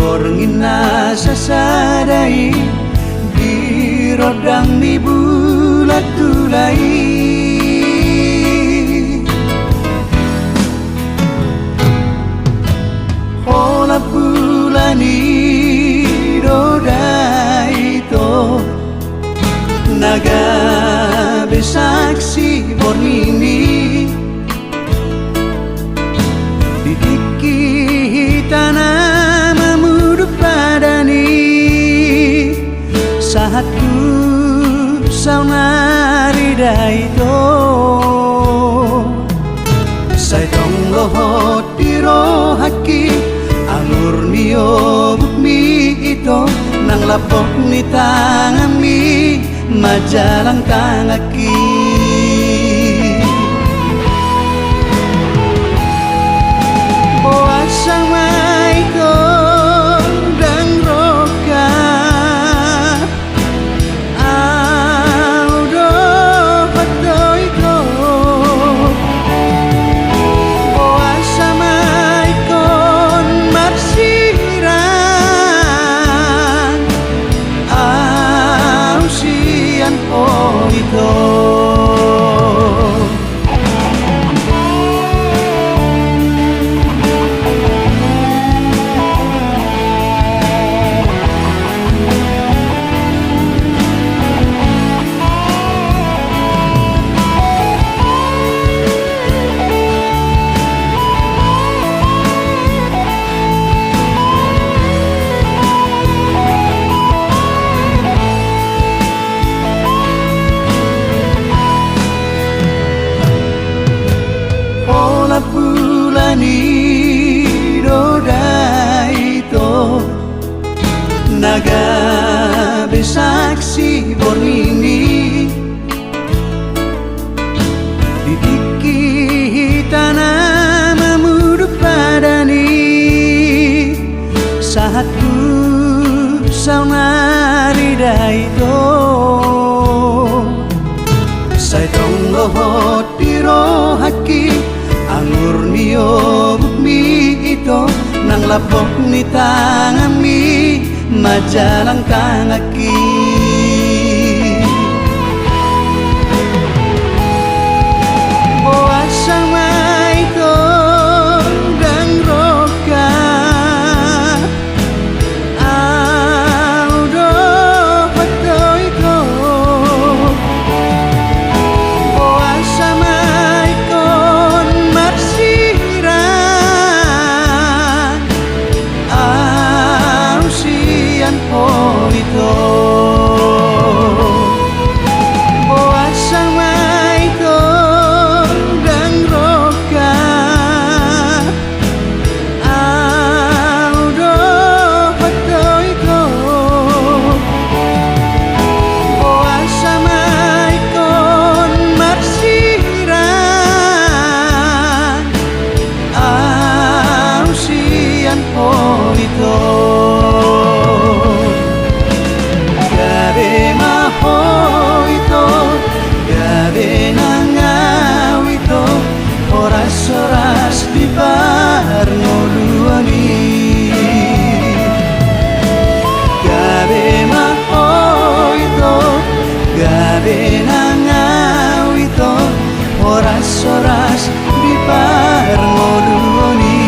Borngina sasadai Birodang ni bulat tulai Hola bulani dodai to Naga besaksi bornini Didiki tanah memuduk padani Sahatku saunari daito Saya dong lohot diro haki Alur niyo bukmi ito Nang lapok ni tangami Majalang tangaki Boasang maiko dan roka Audo patoiko Boasang maikon marsiran Ausian poito Naga besaksi bornini Didiki tanah memuduk padani Sahatku saunari daito Saya dong lohot diro haki Alur niyo bukmi ito Nang lapok ni tangami Majalang tangaki Boasang maiko dan roka Audo patoiko Boasang maikon marsiran Ausian poito Boasang maiko dan roka Audo patoiko Boasang maikon marsiran Ausian poito Gabe mahoito, gabe nangawito Horas-horas di barno luani Gabe mahoito, gabe nangawito Horas-horas di barno luani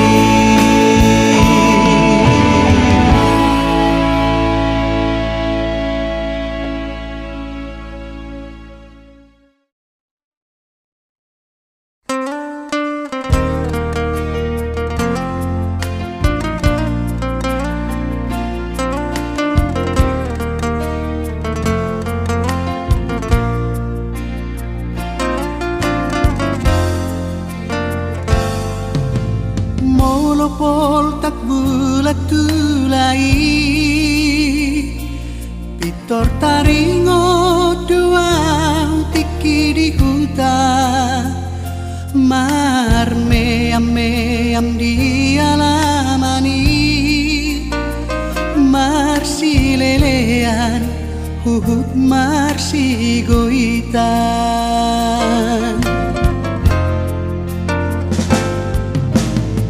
Molopol tak bulat tulai Pitor taringo doang tiki di hutan Mar meam di alamani Mar si lelean huhut mar si goitan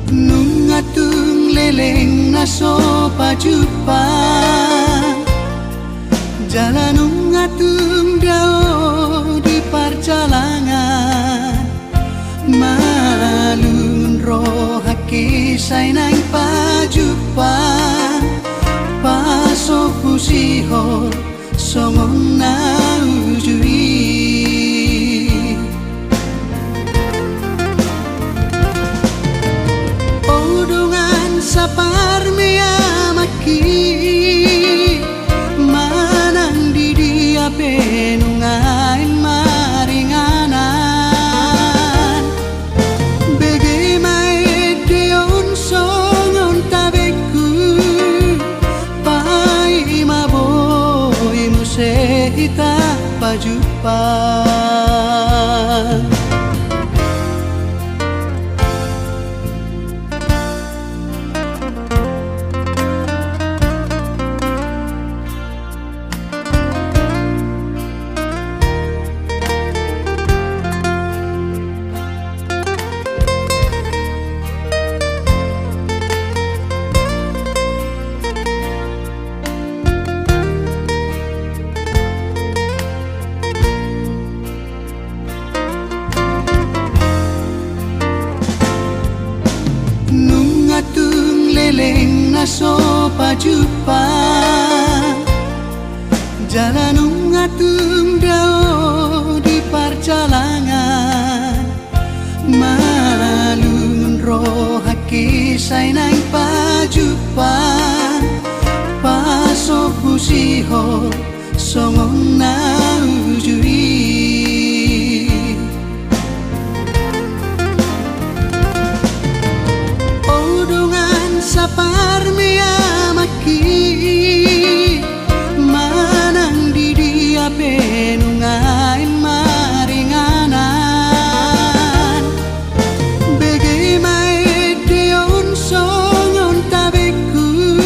Nungatung leleng naso pajupang jalan ngatung dao di perjalanan malun roh haki say nang pajupang paso pusihor somong na ujui odongan sa parmiyamaki manang di dia penungain maringanan bagaimana deon songon tabeku pai maboy musehita pajupang leleng naso pajupang jalan ngatung dao di perjalanan malun roh haki say nang pajupang paso pusihor songong na ujui sa parmiyamaki manang di dia penungain maringanan bagaimana deon songon tabeku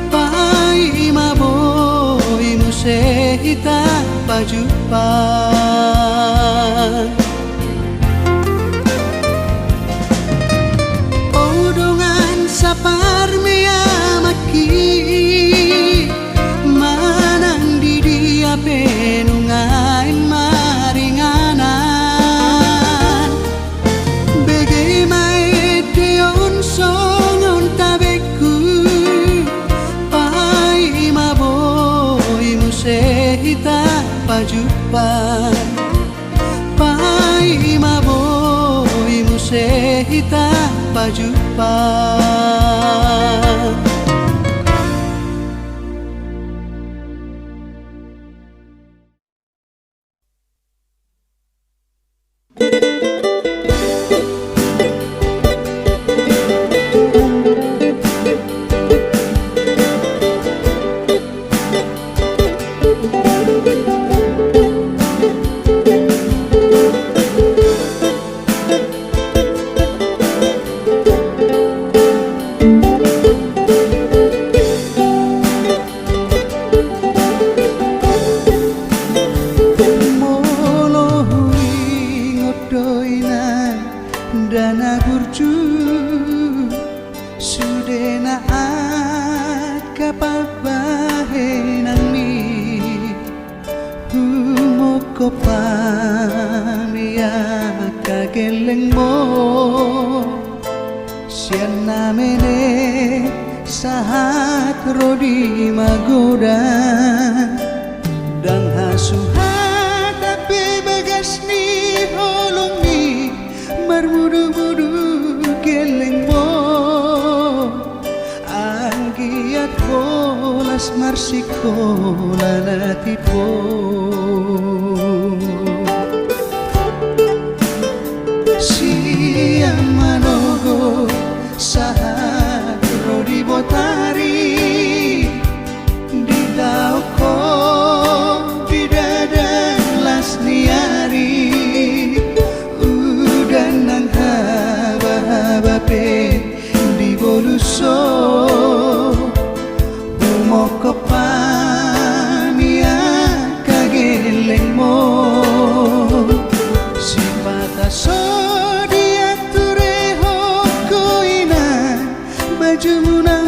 pai maboy musehita pajupang sa parmiyamaki manang di dia penungain maringanan bagaimana deon songon tabeku pai maboy musehita pajupang pai maboy musehita pajupang dana gurju sudena at kapag bahenang mi humoko pamiya kageleng mo siyan namin sahat rodi magoda dang hasuhat api bagas ni holong ni marmudu-mudu geleng mo anggiat bolas marsikola natipo siang manogo sahat rodi botari di dauko di dadan las niari nang haba-haba pe di boluso umoko pamia kageleng mo si pataso diature hokoina baju muna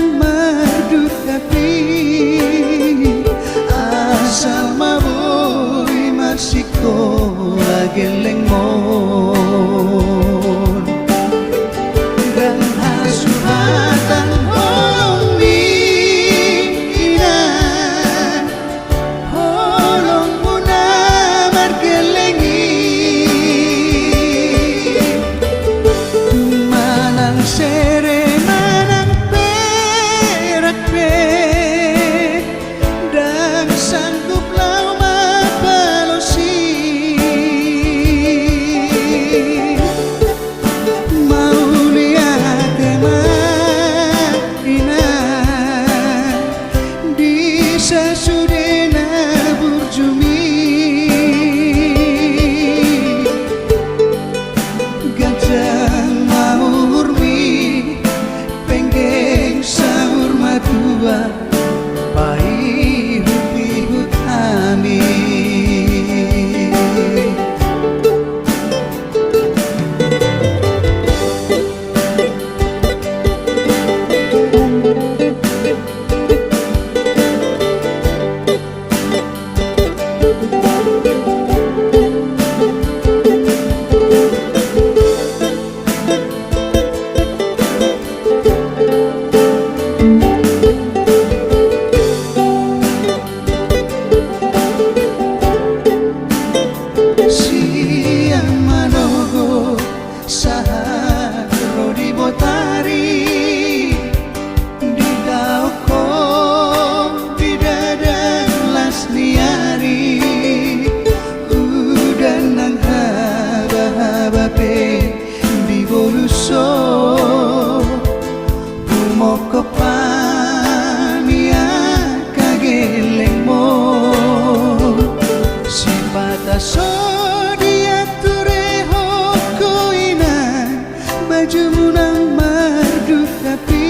bajumu nang merdu tapi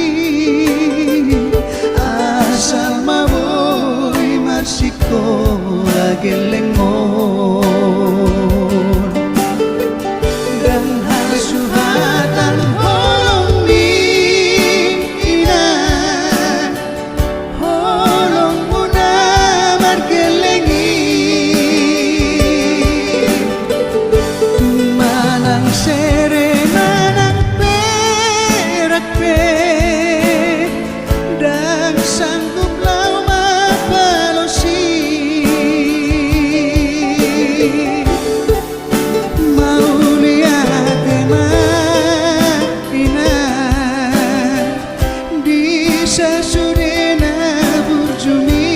asal maboy marsiko lagi lengon dan hasuhatan holong ni ina holong muna margelengi manang serena nang perak pe dan sanggup lau mapalosi mau lihat ina di sasurena burjumi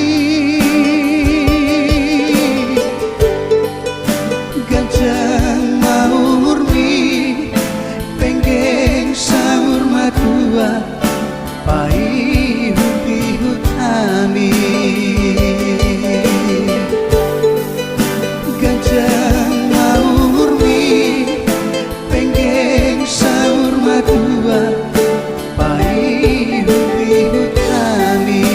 gajah mau murni penggeng sahur madua pahihut-hut kami gajah mau murni penggeng sahur madua pahihut-hut kami.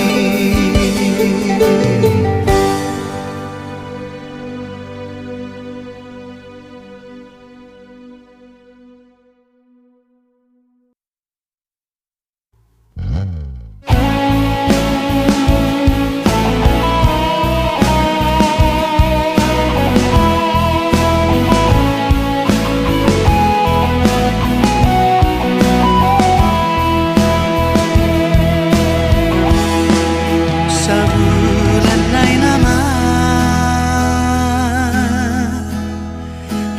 Sabulan nai nama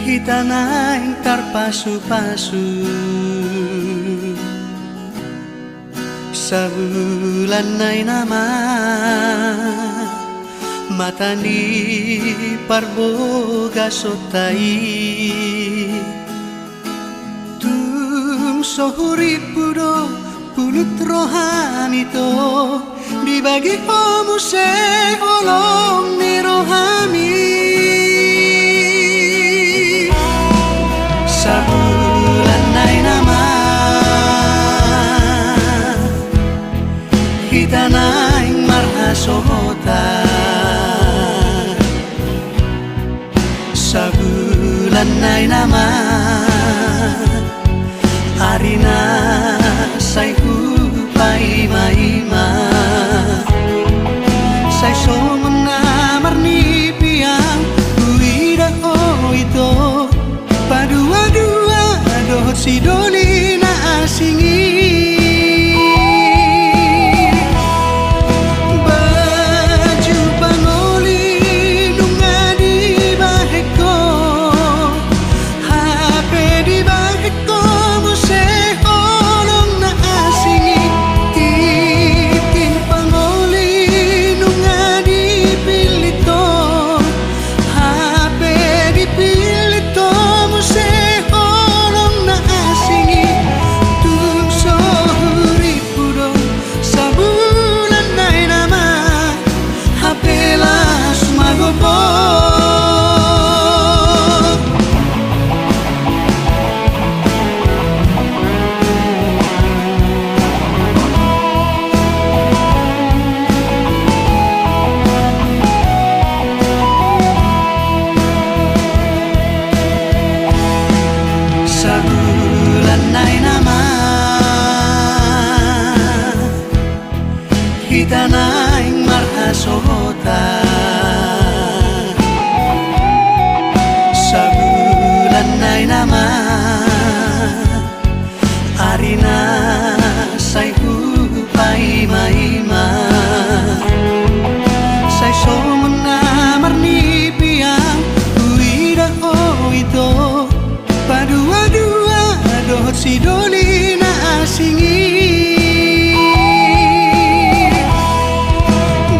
hitana ing tarpasu-pasu sabulan nai nama matani parboga sotai tum sohuri pudo pulut rohani to dibagi omu se olong ni rohami sabulan nai nama hitana ing marhasohota sabulan nai nama arina saiku paima-ima sai somena marni piang uida oito padua-dua dohot sidoli na asingi baju pangoli nunga di baheko HP di baheko muse olong na asingi titin pangoli nunga di pilito HP di pilito muse olong na asingi tung sohuri pudong sabulan nai nama HP las magopo sabulan nai nama hitana ing marhasohota sabulan nai nama arina saiku paima-ima sai somena marni piang uida oito padua-dua dohot sidoli na asingi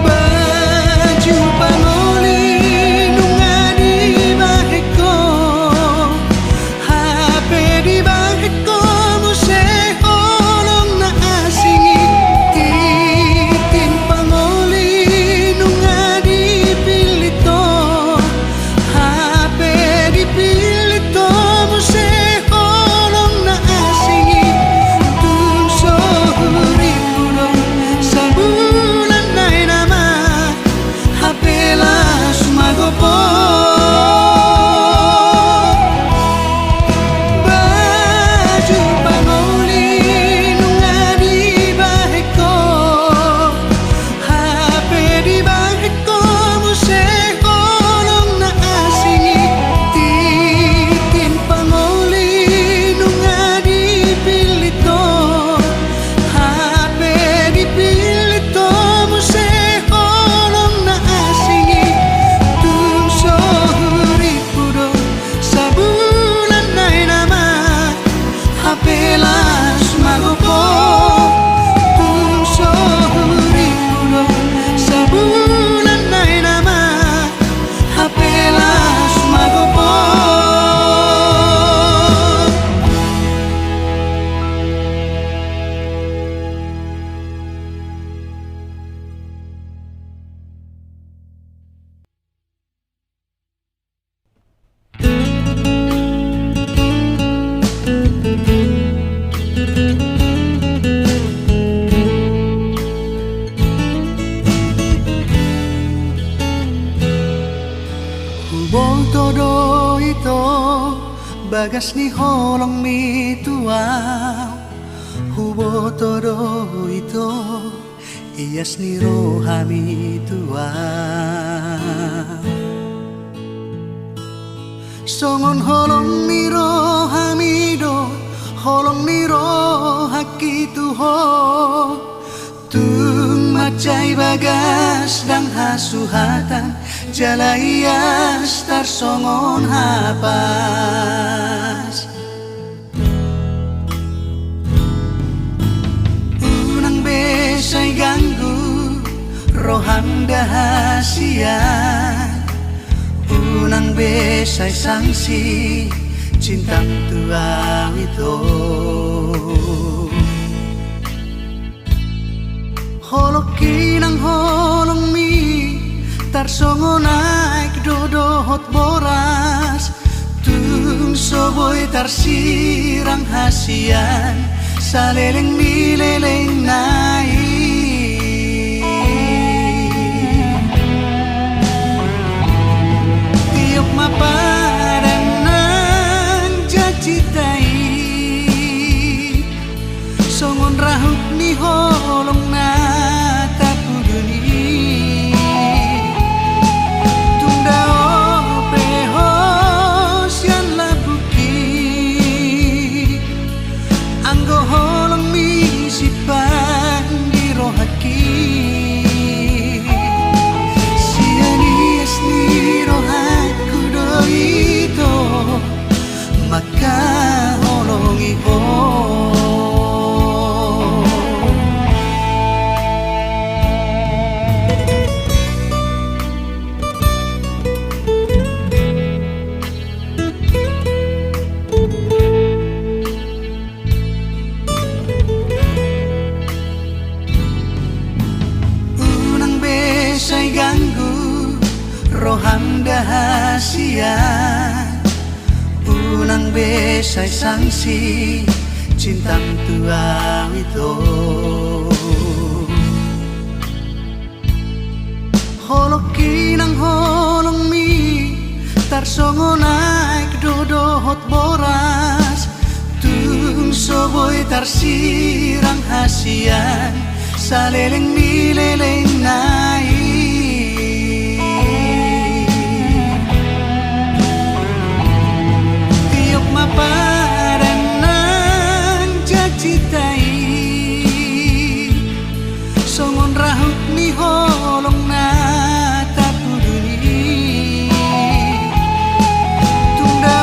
baju pangoli nunga di baheko HP di baheko muse olong na asingi titin pangoli nunga di pilito HP di pilito muse olong na asingi bagas ni holong mi tuaw hubo todo ito iyas ni rohami tuaw songon holong mi rohami do holong mi rohaki tuho tung macai bagas dang hasuhatan jalayas tar songon hapas unang besay ganggu roham dahasian unang besay sangsi cintang tuaw ito holokin ang holong mi tarsongo naik dodohot boras tung soboy tarsirang hasian saleleng mileleng naik tiok mapadan nang jacitai songon rahuk ni holong na makaholongi ho unang besay ganggu roham dahasian unang besay sangsi cintang tuaw ito holokin ang holong mi tarsongo naik dodohot boras tung soboy tarsirang hasian saleleng mileleng naik mapadan nang jacitai songon rahuk ni holong na tapuduni tunda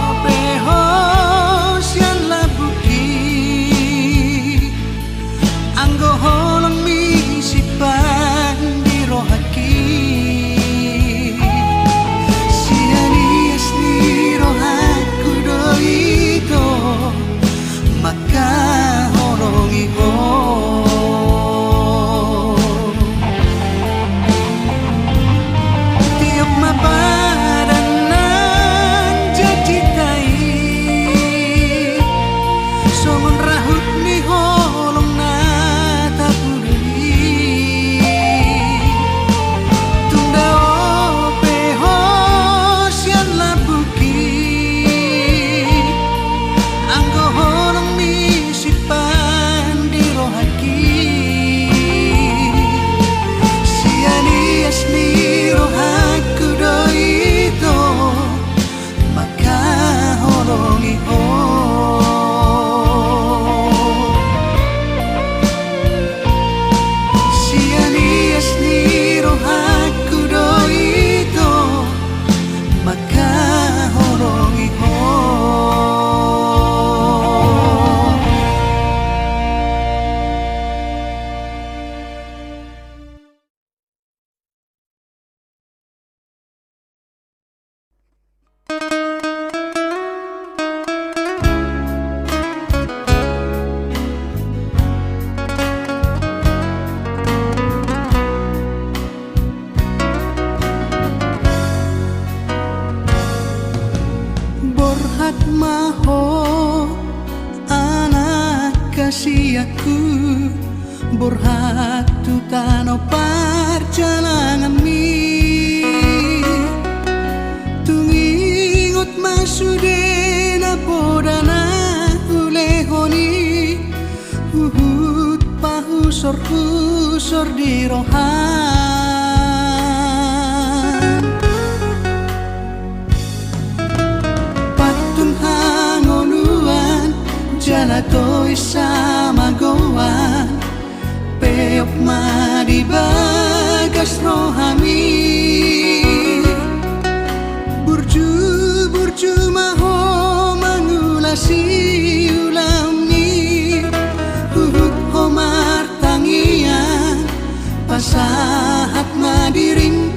opeho sian labuki anggo holong mi sipan di rohaki sianias ni rohaki ito makaholongi ko tiok mapadan nang jacitai songon rahut ni holong na tapuduni tunda opeho sian labuki anggo holong mi sipan di rohaki sianias ni rohaku do ito makaholongi ho sianias ni rohaku do ito makaholongi ho borhat maho anak kasih aku borhat tutano perjalanan mi tungingot masude husor di rohan patun hangoluan jalatoi sama goan peok madi bagas rohami burju maho mangulasi ulami hubuk homar tangian pasahat madirin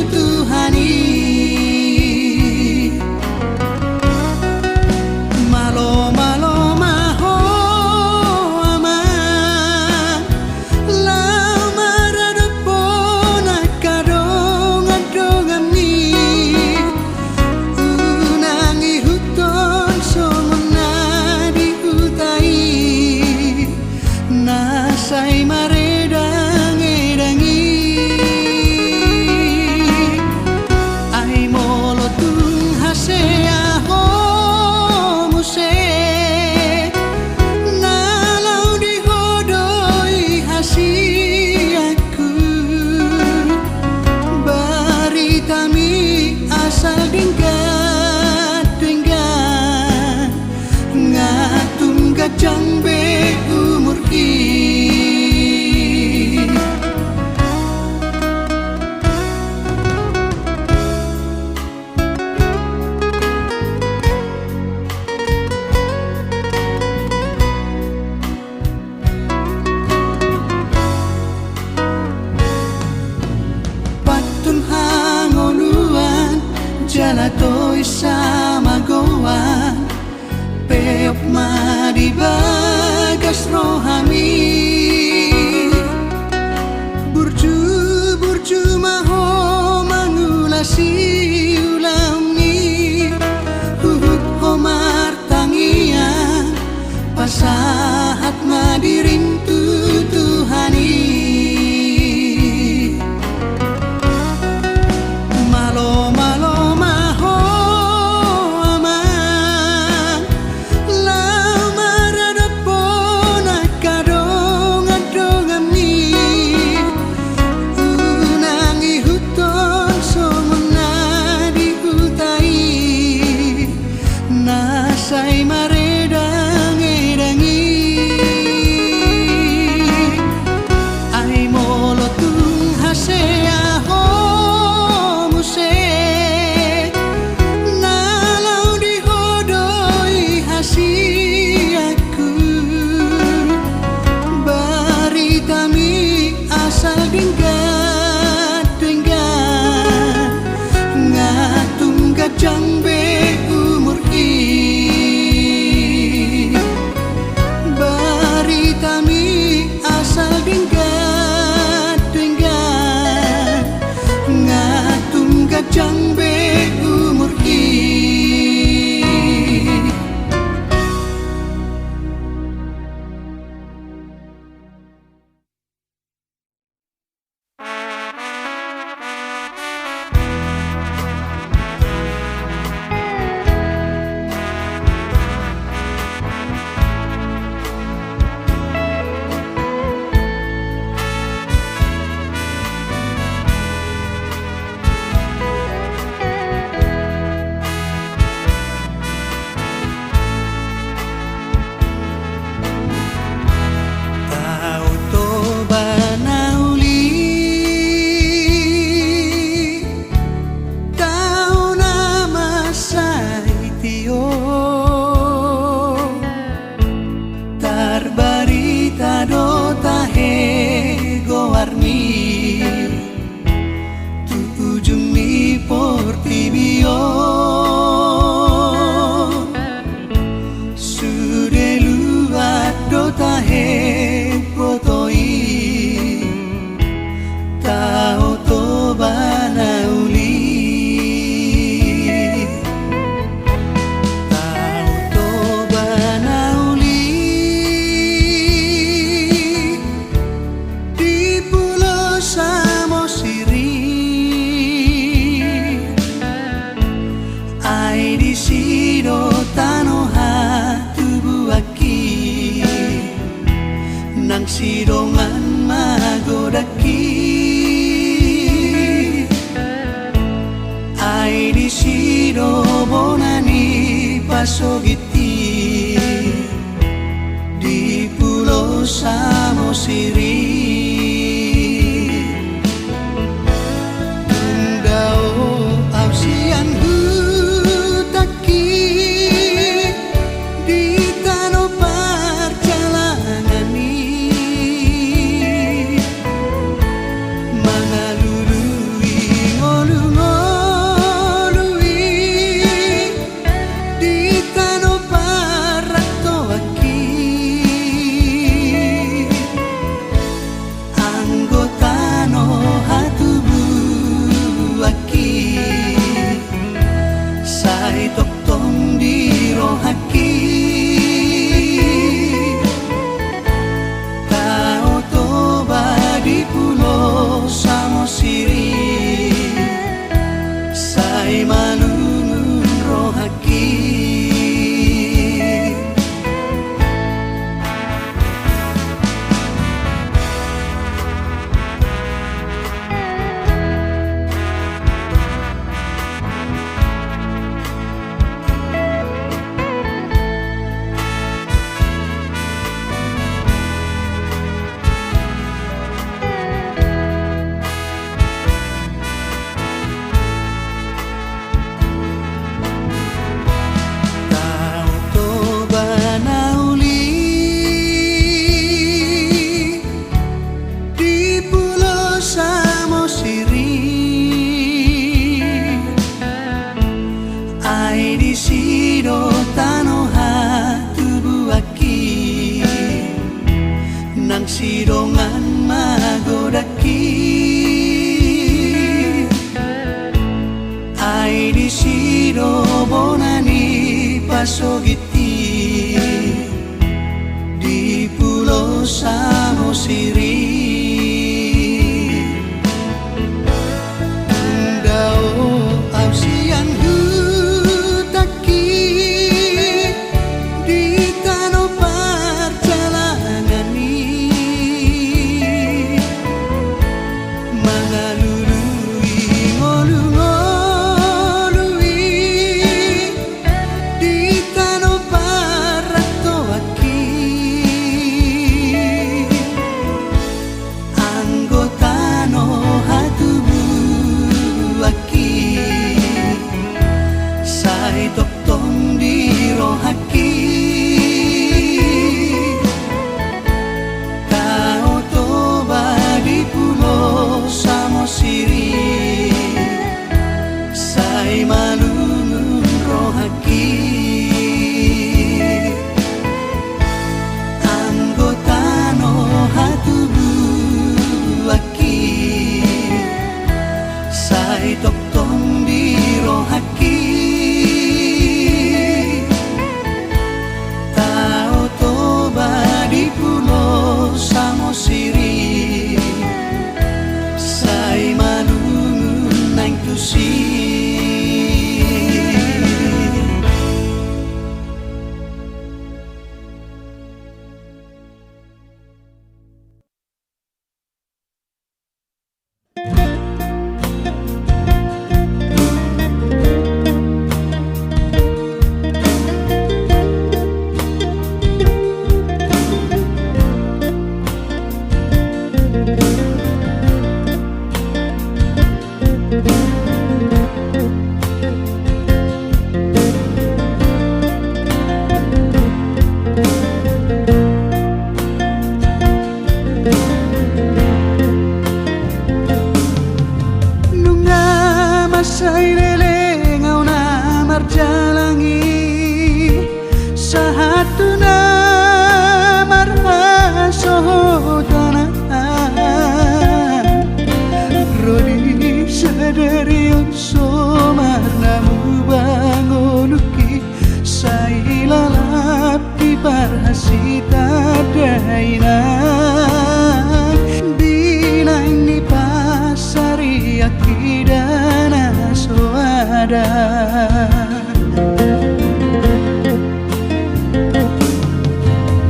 Tuhani malo maho aman lau maradapon akadong ni unangi huton somona di hutai nasai maredang edangi ai molotung hasea ho muse nalau dihodoi hasiaku baritami asal dinggat ngatum gajang be umur ki patun hangoluan jalatoi sama goan peok madi bagas rohami burju maho mangulasi ulami hubuk homar tangian pasahat madirin Tuhani malo maho aman lau maradapon akadong ni unangi huton somona di hutai nasai maredang edangi ai molotung hasea ho muse nalau dihodoi hasiaku baritami asal dinggat ngatum gajang be umur ki baritami asal dinggat ngatum gajang be umur ki sidongan daki ai di sido bonani pasogiti di Pulau Samosir. Sidongan magodaki ai di sido bonani pasogiti di Pulau Samosir.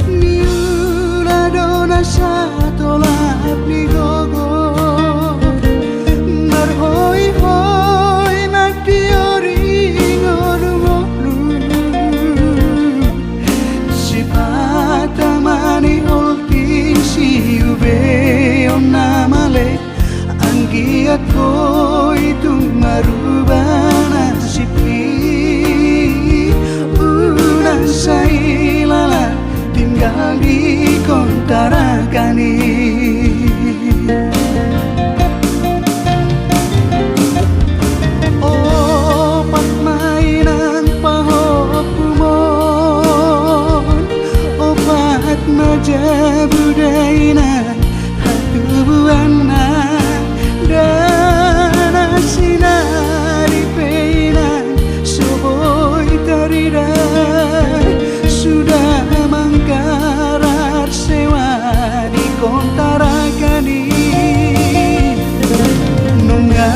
Niula dona sa tolap ni gogo tinggal di Kontarakani. Oh pagmainan pahopumon, opat majabudainan hatubuana dan sinari peinan soboy tarida sudah mangkarar sewa di Kontarakani. Nunga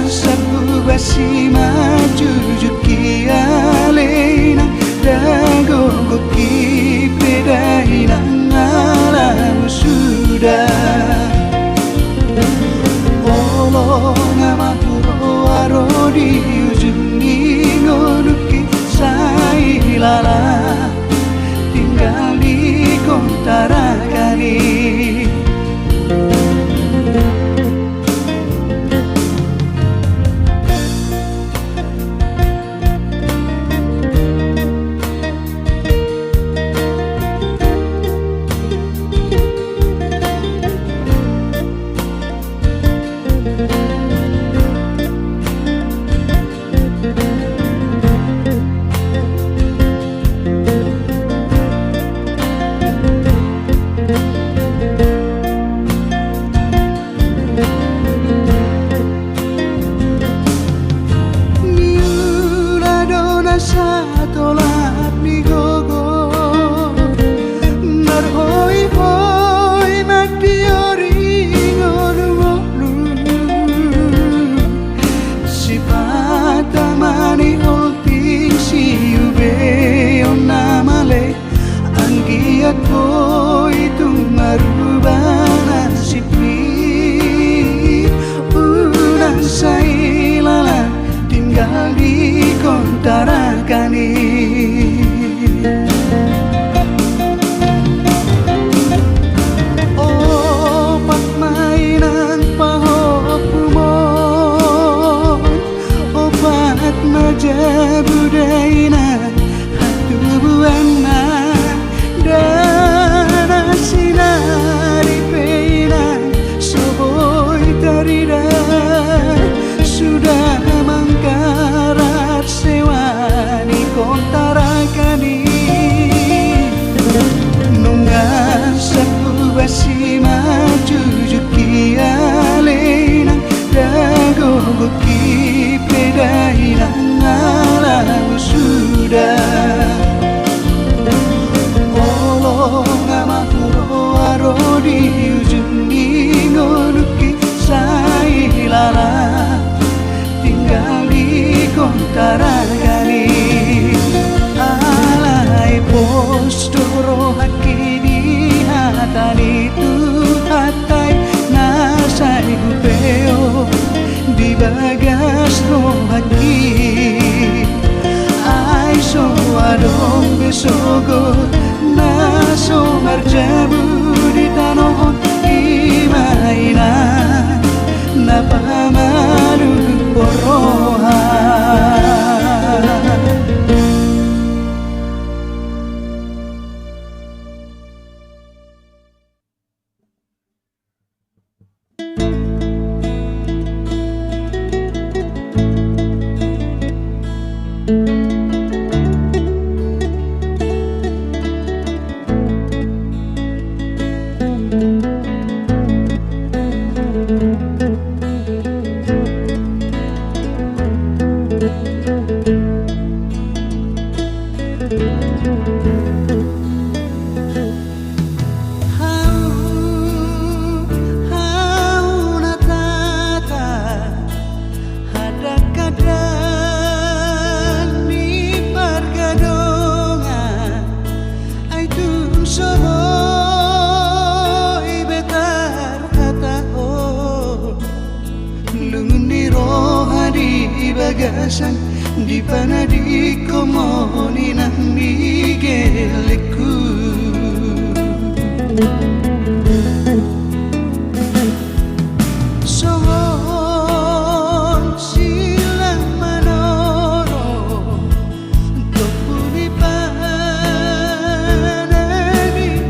sabu basi maju juki alena dago koki pedaina alam sudah. Olo ngamahuro aro di ujung ngonuki sailala tinggal di Kontarakani. Satolat ni gogo marhoi hoi magdiori ngonu si patamani olting si ube onamale anggiat koi tumarubana sipi unan sailala tinggal di Kontarakani. Oh pagmainan pahopumon, opat majabudainan hatubuana dan sinari peinan soboy tarida sudah mangkarar sewa di Kontarakani. Nunga sabu basi maju juki alena dago goki pedaina alam sudah. Olo ngamahuro aro di ujung ngonuki sailala tinggal di Kontarakani. Alai postoro hakini hatani tu hatai nasai gupeo di bagas no haki. Ai so adong besogo naso marjabu di tanoh imaina napamaru boroha. Bagasan di pana di komoni nang migeleku. Sohon silang manoro topuni pana di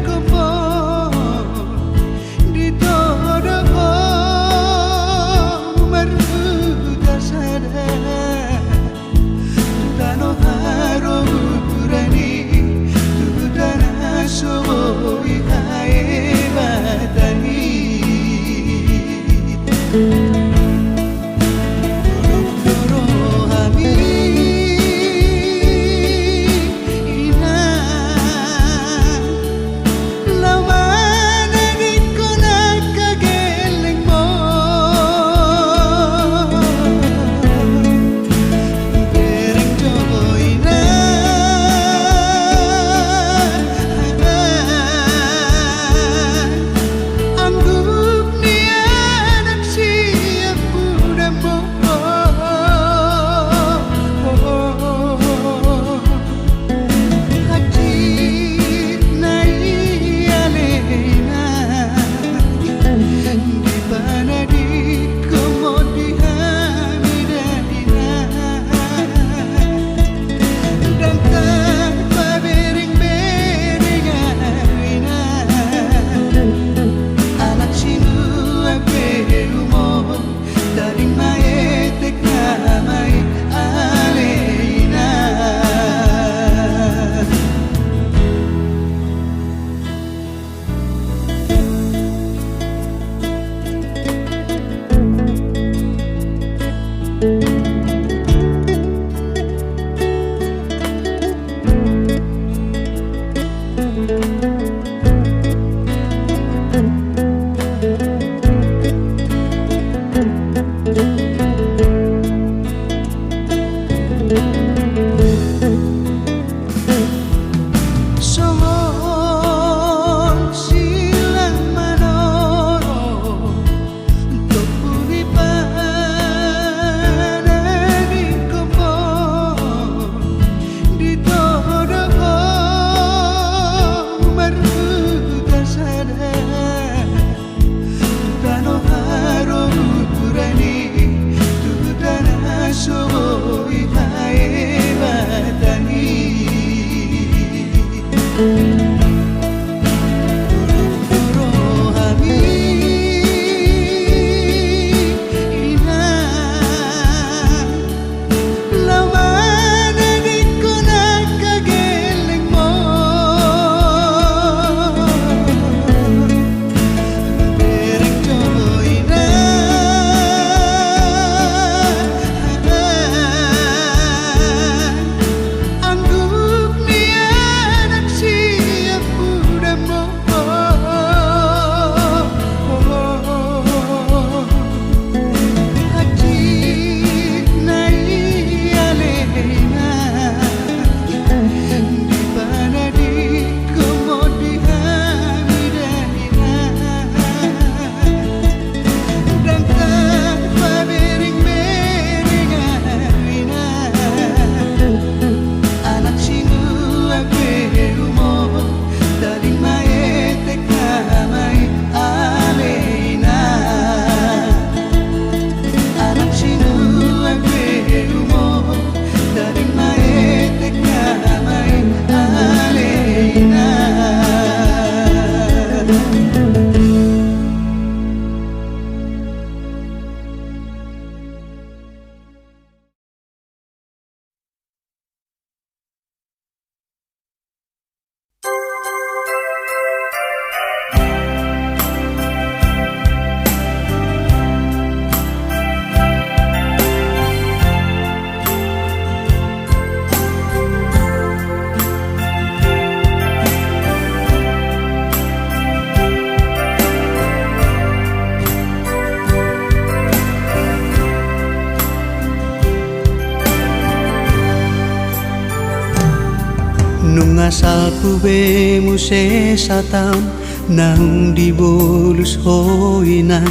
Nung asal pube mo se satam nang di bolus hoinan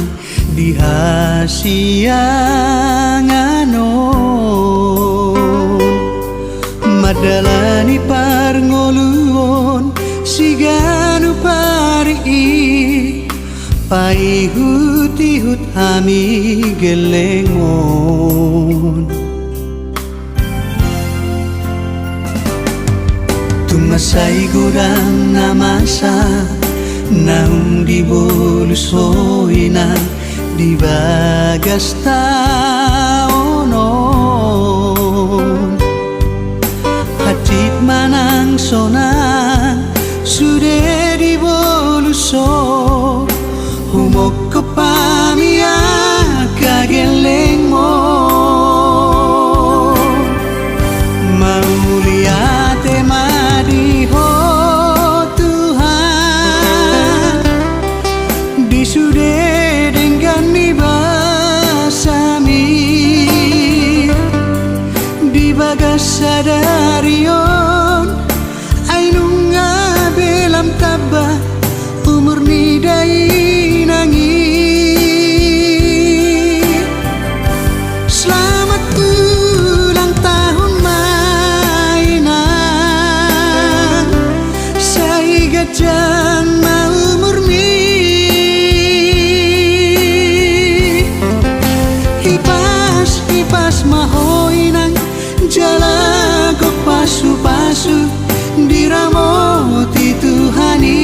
di hasiyang anon madalani parngoluon sigano pari paihut-ihut ami gelengon tumasay gurang na masa nang di bolus hoinan di bagas taonon hatid manang sonan sudah di boluso humok kepamia kageleng mo mauliate madiho Tuhan disude dengan nibasami di bagas sadarion ainunga belam tabah umur nidai nangi selamat ulang tahun mainan saya gajah umur mi hipas mahoinang jalagok pasu-pasu diramoti Tuhani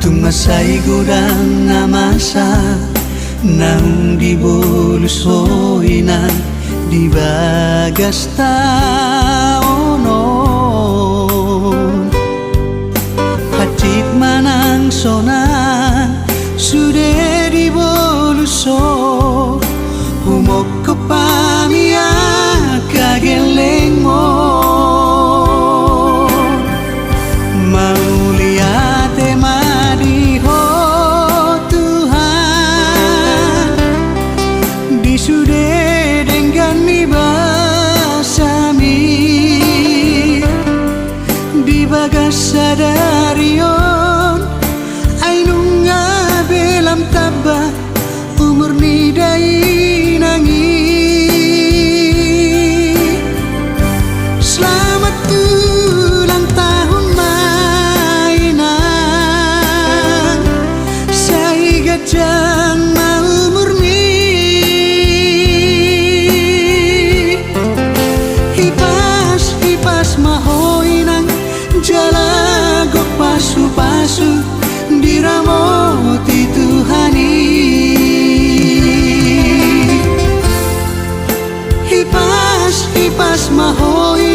tumasay gurang na masa nang di bolus hoinan di bagas taonon hatid manang sonan sudah di boluso humok kepamia kageleng mo mauliate madiho Tuhan disude dengan nibasami di bagas sadarion ainunga belam tabah umur nidai nangi selamat ulang tahun mainan saya gajah umur mi hipas mahoinang jalagok pasu-pasu diramoti Tuhani hipas mahoinang